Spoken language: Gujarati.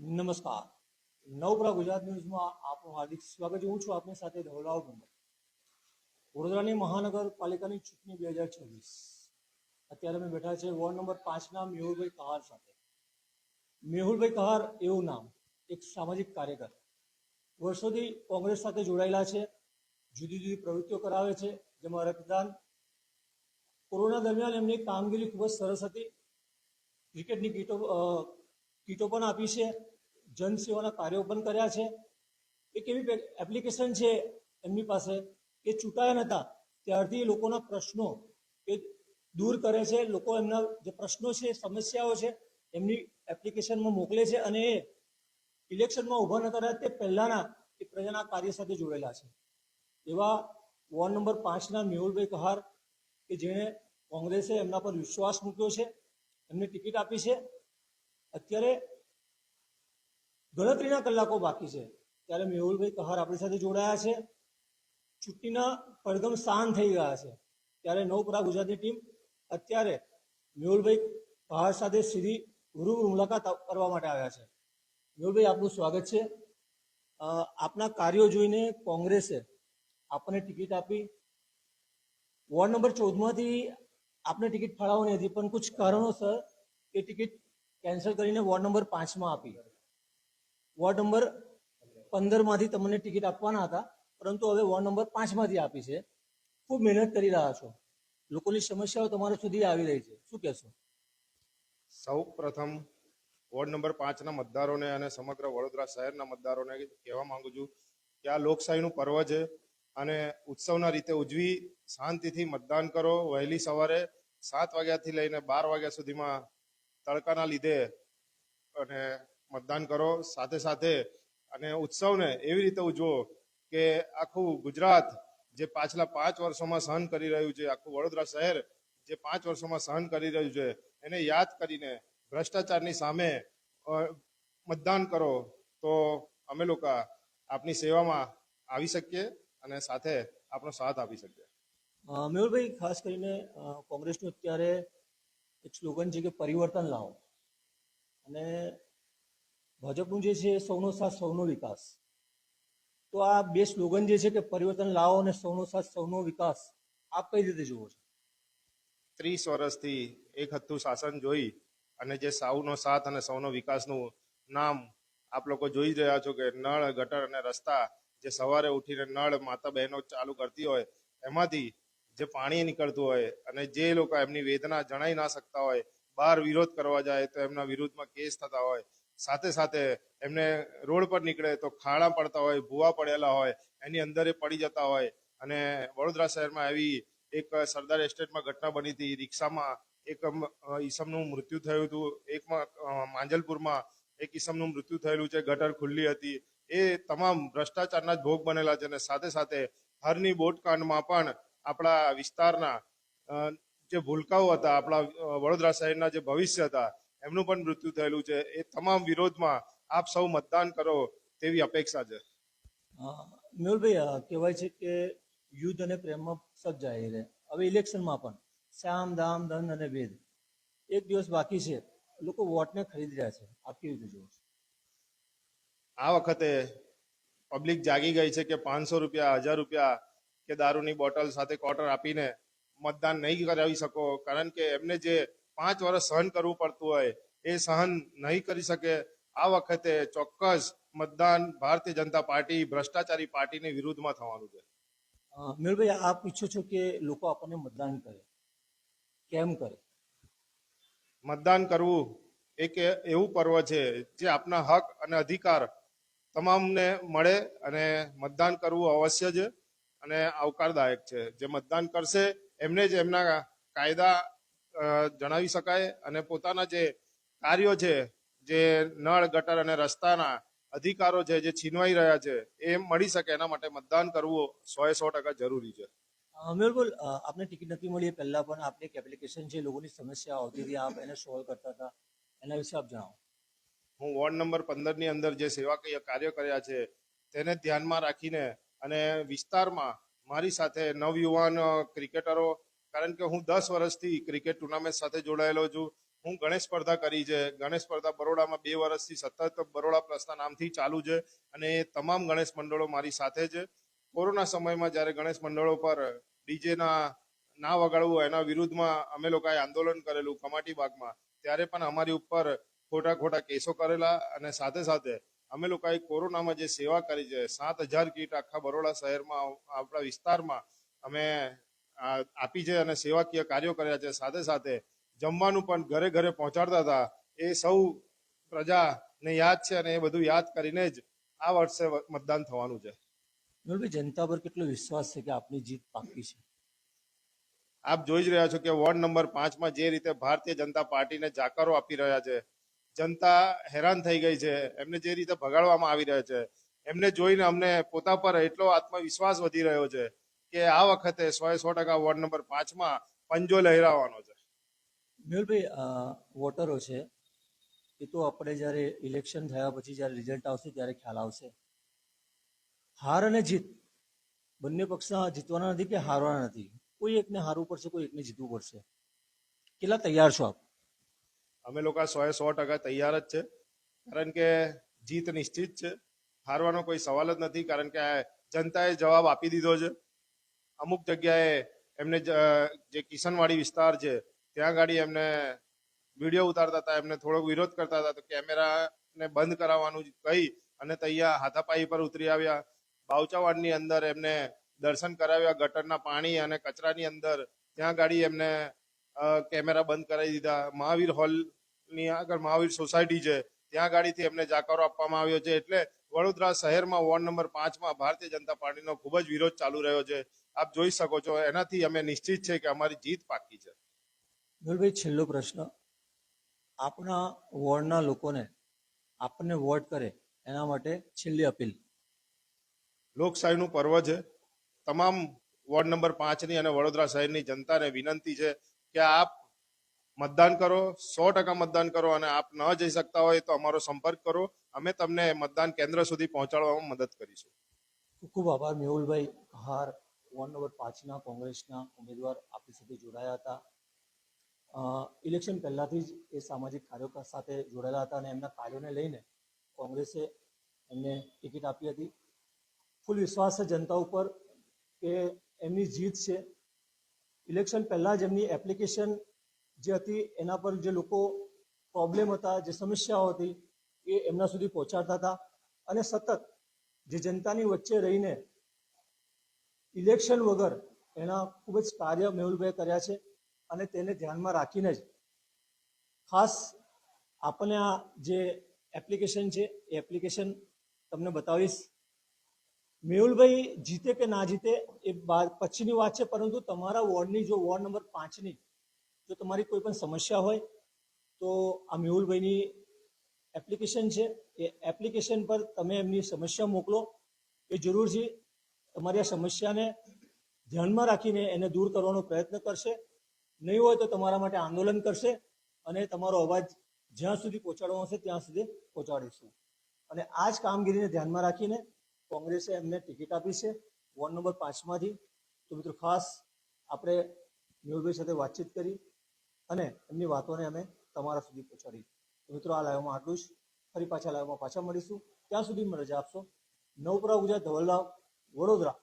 નમસ્કાર. નવપ્રભા ગુજરાત ન્યૂઝમાં આપનું હાર્દિક સ્વાગત છે. હું છું આપની સાથે ધવલાવ ભંડર. વડોદરાની મહાનગરપાલિકાની ચૂંટણી 2026. અત્યારે અમે બેઠા છે વોર્ડ નંબર 5ના મેહુલભાઈ કહાર સાથે. મેહુલભાઈ કહાર એવું નામ, એક સામાજિક કાર્યકર, વર્ષોથી કોંગ્રેસ સાથે જોડાયેલા છે. જુદી જુદી પ્રવૃત્તિઓ કરાવે છે, જેમાં રક્તદાન. કોરોના દરમિયાન એમની કામગીરી ખૂબ જ સરસ હતી. ક્રિકેટની કીટો પણ આપી છે, જનસેવાના કાર્યો પણ કર્યા છે. એક એવી એપ્લિકેશન છે એમની પાસે કે ચૂંટાયા નહોતા ત્યારથી લોકોના પ્રશ્નો એ દૂર કરે છે. લોકો એમના જે પ્રશ્નો છે, સમસ્યાઓ છે, એમની એપ્લિકેશનમાં મોકલે છે અને એ ઇલેક્શનમાં ઊભા નતા રહ્યા તે પહેલાના એ પ્રજાના કાર્ય સાથે જોડાયેલા છે. એવા વોર્ડ નંબર 5ના મેહુલભાઈ કહાર કે જેણે કોંગ્રેસે એમના પર વિશ્વાસ મૂક્યો છે, એમને ટિકિટ આપી છે. અત્યારે ગણતરીના કલાકો બાકી છે ત્યારે મેહુલભાઈ કહાર આપણી સાથે જોડાયા છે. ચૂંટણીના પડઘમ શાંત થઈ ગયા છે ત્યારે નવપ્રભા ગુજરાતની ટીમ અત્યારે મેહુલભાઈ કહાર સાથે સીધી રૂબરૂ મુલાકાત કરવા માટે આવ્યા છે. મેહુલભાઈ, આપનું સ્વાગત છે. આપના કાર્યો જોઈને કોંગ્રેસે આપણને ટિકિટ આપી. વોર્ડ નંબર 14માંથી આપને ટિકિટ ફાળવવાની હતી, પણ કુછ કારણોસર એ ટિકિટ કેન્સલ કરીને વોર્ડ નંબર 5માં આપી. વોર્ડ નંબર 15માંથી તમને ટિકિટ આપવાના હતા, પરંતુ હવે વોર્ડ નંબર 5માંથી આપી છે. ખૂબ મહેનત કરી રહ્યા છો, લોકોની સમસ્યાઓ તમારા સુધી આવી રહી છે, શું કહેશો? સૌ પ્રથમ વોર્ડ નંબર 5ના મતદારોને અને સમગ્ર વડોદરા શહેરના મતદારોને કહેવા માંગુ છું કે આ લોકશાહીનું પર્વ છે અને ઉત્સવના રીતે ઉજવી શાંતિથી મતદાન કરો. વહેલી સવારે 7 વાગ્યાથી લઈને 12 વાગ્યા સુધીમાં તડકાના લીધે અને મતદાન કરો. સાથે સાથે અને ઉત્સવને એવી રીતે ઉજવો કે આખું ગુજરાત જે પાછલા 5 વર્ષોમાં સહન કરી રહ્યું છે, આખું વડોદરા શહેર જે 5 વર્ષોમાં સહન કરી રહ્યું છે, એને યાદ કરીને ભ્રષ્ટાચારની સામે મતદાન કરો. તો અમે લોકો આપની સેવામાં આવી શકીએ અને સાથે આપણો સાથ આપી શકીએ. મેહુલભાઈ, ખાસ કરીને કોંગ્રેસનું અત્યારે એક સ્લોગન છે કે પરિવર્તન લાવો, અને ભાજપનું જે છે સૌનો સાથ સૌનો વિકાસ. તો આ બે સ્લોગન જે છે કે પરિવર્તન લાવો અને સૌનો સાથ સૌનો વિકાસ, આપ કઈ રીતે જુઓ છો? 30 વર્ષથી એક હથ્થું શાસન જોઈ અને જે સૌનો સાથ અને સૌનો વિકાસનું નામ આપ લોકો જોઈ રહ્યા છો કે નળ, ગટર અને રસ્તા જે સવારે ઉઠીને નળ માતા બહેનો ચાલુ કરતી હોય એમાંથી જે પાણી નીકળતું હોય અને જે લોકો એમની વેદના જણાઈ ના શકતા હોય, બહાર વિરોધ કરવા જાય તો એમના વિરુદ્ધમાં કેસ થતા હોય, સાથે સાથે એમને રોડ પર નીકળે તો ખાડા પડતા હોય, ભૂવા પડેલા હોય, એની અંદર એ પડી જતા હોય. અને વડોદરા શહેરમાં એવી એક સરદાર એસ્ટેટમાં ઘટના બની હતી. રિક્ષામાં એક ઈસમનું મૃત્યુ થયું હતું, એકમાં માંજલપુરમાં એક ઈસમનું મૃત્યુ થયેલું છે. ગટર ખુલ્લી હતી. એ તમામ ભ્રષ્ટાચારના જ ભોગ બનેલા છે. અને સાથે સાથે હરની બોટકાંડમાં પણ આપણા વિસ્તારના જે ભૂલકાઓ હતા, આપણા વડોદરા શહેરના જે ભવિષ્ય હતા, એમનું પણ મૃત્યુ થયેલું છે. એ તમામ વિરોધમાં આપ સૌ મતદાન કરો તેવી અપેક્ષા છે. મેહુલભાઈ, કહેવાય છે કે યુદ્ધ અને પ્રેમમાં સબ જાહેર છે. હવે ઇલેક્શનમાં પણ સામ, દામ, દંડ અને ભેદ, એક દિવસ બાકી છે, લોકો વોટને ખરીદી રહ્યા છે, આપ કેવી રીતે જુઓ છો? આ વખતે પબ્લિક જાગી ગઈ છે કે 500 રૂપિયા, 1000 રૂપિયા કે દારૂની બોટલ સાથે ક્વાર્ટર આપીને મતદાન નહીં કરાવી શકો, કારણ કે એમને જે 5 વર્ષ સહન કરવું પડતું હોય એ સહન નહીં કરી શકે. આ વખતે ચોક્કસ મતદાન ભારતીય જનતા પાર્ટી, ભ્રષ્ટાચારી પાર્ટીની વિરુદ્ધમાં થવાનું છે. મેહુલભાઈ, આપ ઈચ્છો છો કે લોકો આપણને મતદાન કરે, કેમ કરે? મતદાન કરવું એક એવું પર્વ છે જે આપના હક અને અધિકાર તમામને મળે અને મતદાન કરવું અવશ્ય છે અને આવકારદાયક છે. જે મતદાન કરશે એમને જ એમના કાયદા જણાવી શકાય અને પોતાના જે કાર્યો છે, જે નળ, ગટર અને રસ્તાના અધિકારો છે જે છીનવાઈ રહ્યા છે, એ મળી શકે એના માટે મતદાન કરવું 100% જરૂરી છે. મેહુલ, આપને ટિકિટ નથી મળી એ પહેલા પણ આપની એક એપ્લિકેશન છે, લોકોની સમસ્યા આવતી હતી, આપ એને સોલ્વ કરતા હતા, એના વિશે આપ જણાવો. હું વોર્ડ નંબર 15ની અંદર જે સેવાકીય કાર્ય કર્યા છે તેને ધ્યાનમાં રાખીને અને વિસ્તારમાં મારી સાથે નવયુવાન ક્રિકેટરો, કારણ કે હું 10 વર્ષથી ક્રિકેટ ટુર્નામેન્ટ સાથે જોડાયેલો છું, હું ગણેશ સ્પર્ધા કરી છે. ગણેશ સ્પર્ધા બરોડામાં 2 વર્ષથી સતત બરોડા પ્લસના નામથી ચાલુ છે અને એ તમામ ગણેશ મંડળો મારી સાથે છે. કોરોના સમયમાં જ્યારે ગણેશ મંડળો પર ડીજેના ના વગાડવું એના વિરુદ્ધમાં અમે લોકોએ આંદોલન કરેલું કમાટી બાગમાં, ત્યારે પણ અમારી ઉપર ખોટા કેસો કરેલા અને સાથે સાથે અમે લોકોએ કોરોનામાં જે સેવા કરી છે, 7,000 કીટ આખા બરોડા શહેરમાં આપણા વિસ્તારમાં અમે આપી છે અને સેવાકીય કાર્યો કર્યા છે. સાથે સાથે જમવાનું પણ ઘરે ઘરે પહોંચાડતા હતા. એ સૌ પ્રજાને યાદ છે અને એ બધું યાદ કરીને જ આ વર્ષે મતદાન થવાનું છે. મેહુલભાઈ, જનતા પર કેટલો વિશ્વાસ છે કે આપની જીત પાક્કી છે? આપ જોઈ જ રહ્યા છો કે વોર્ડ નંબર 5માં જે રીતે ભારતીય જનતા પાર્ટીને જાકારો આપી રહ્યા છે, જનતા હેરાન થઈ ગઈ છે. એમને જે રીતે ભગાડવામાં આવી રહ્યા છે, એમને જોઈને અમને પોતા પર એટલો આત્મવિશ્વાસ વધી રહ્યો છે કે આ વખતે 100% વોર્ડ નંબર 5માં પંજો લહેરાવાનો છે. મેહુલભાઈ, વોટરો છે એ તો આપણે જ્યારે ઇલેક્શન થયા પછી જ્યારે રિઝલ્ટ આવશે ત્યારે ખ્યાલ આવશે. હાર અને જીત બંને પક્ષના જીતવાના નથી કે હારવાના નથી. કોઈ એકને હારવું પડશે, કોઈ એકને જીતવું પડશે. કેટલા તૈયાર છો આપ? અમે લોકો 100% તૈયાર જ છે, કારણ કે જીત નિશ્ચિત છે. હારવાનો કોઈ સવાલ જ નથી, કારણ કે જનતાએ જવાબ આપી દીધો છે. અમુક જગ્યાએ એમને જે કિશનવાડી વિસ્તાર છે ત્યાં ગાડી એમને વિડીયો ઉતારતા હતા, એમને થોડોક વિરોધ કરતા હતા, તો કેમેરાને બંધ કરાવવાનું કહી અને તૈયાર હાથાપાઈ પર ઉતરી આવ્યા. બાવચાવાડની અંદર એમને દર્શન કરાવ્યા ગટરના પાણી અને કચરાની અંદર, ત્યાં ગાડી એમને કેમેરા બંધ કરાવી દીધા. મહાવીર હોલની આગળ મહાવીર સોસાયટી છે ત્યાં ગાડીથી એમને જાકારો આપવામાં આવ્યો છે. એટલે વડોદરા શહેરમાં વોર્ડ નંબર 5માં ભારતીય જનતા પાર્ટીનો ખૂબ જ વિરોધ ચાલુ રહ્યો છે. આપ જોઈ શકો છો. એનાથી અમે નિશ્ચિત છે કે અમારી જીત પાકી છે. મેહુલભાઈ, છેલ્લો પ્રશ્ન. આપણા વોર્ડના લોકોને આપણને વોટ કરે એના માટે છેલ્લી અપીલ. લોકશાહીનું પર્વ છે. તમામ વોર્ડ નંબર 5ની અને વડોદરા શહેરની જનતાને વિનંતી છે કે આપ મતદાન કરો, 100% મતદાન કરો, અને આપ ન જઈ શકતા હોય તો અમારો સંપર્ક કરો. અમે તમને મતદાન કેન્દ્ર સુધી પહોંચાડવામાં મદદ કરીશું. ખૂબ ખૂબ આભાર મેહુલભાઈ કહાર, વોર્ડ નંબર 5ના કોંગ્રેસના ઉમેદવાર આપણી સાથે જોડાયા હતા. ઇલેક્શન પહેલાંથી જ એ સામાજિક કાર્યો સાથે જોડાયેલા હતા અને એમના કાર્યોને લઈને કોંગ્રેસે એમને ટિકિટ આપી હતી. ફૂલ વિશ્વાસ છે જનતા ઉપર કે એમની જીત છે. ઇલેક્શન પહેલાં જ એમની એપ્લિકેશન જે હતી એના પર જે લોકો પ્રોબ્લેમ હતા, જે સમસ્યાઓ હતી એ એમના સુધી પહોંચાડતા હતા અને સતત જે જનતાની વચ્ચે રહીને ઇલેક્શન વગર એના ખૂબ જ કાર્ય મેહુલભાઈ કર્યા છે અને તેને ધ્યાનમાં રાખીને જ ખાસ આપણને આ જે એપ્લિકેશન છે એ એપ્લિકેશન તમને બતાવીશ. મેહુલભાઈ જીતે કે ના જીતે એ પછીની વાત છે, પરંતુ તમારા વોર્ડની જો વોર્ડ નંબર 5ની જો તમારી કોઈ પણ સમસ્યા હોય તો આ મેહુલભાઈની એપ્લિકેશન છે, એ એપ્લિકેશન પર તમે એમની સમસ્યા મોકલો. એ જરૂરથી તમારી આ સમસ્યાને ધ્યાનમાં રાખીને એને દૂર કરવાનો પ્રયત્ન કરશે. નહીં હોય તો તમારા માટે આંદોલન કરશે અને તમારો અવાજ જ્યાં સુધી પહોંચાડવાનો હશે ત્યાં સુધી પહોંચાડીશું. અને આ જ કામગીરીને ધ્યાનમાં રાખીને કોંગ્રેસે એમને ટિકિટ આપી છે વોર્ડ નંબર 5માંથી. તો મિત્રો ખાસ આપણે મેહુલભાઈ સાથે વાતચીત કરી અને એમની વાતોને અમે તમારા સુધી પહોંચાડી. તો મિત્રો આ લાઈવમાં આટલું જ. ફરી પાછા લાઈવમાં પાછા મળીશું. ત્યાં સુધી રજા આપશો. નવપરા ગુજરાત, ધવલરાવ, વડોદરા.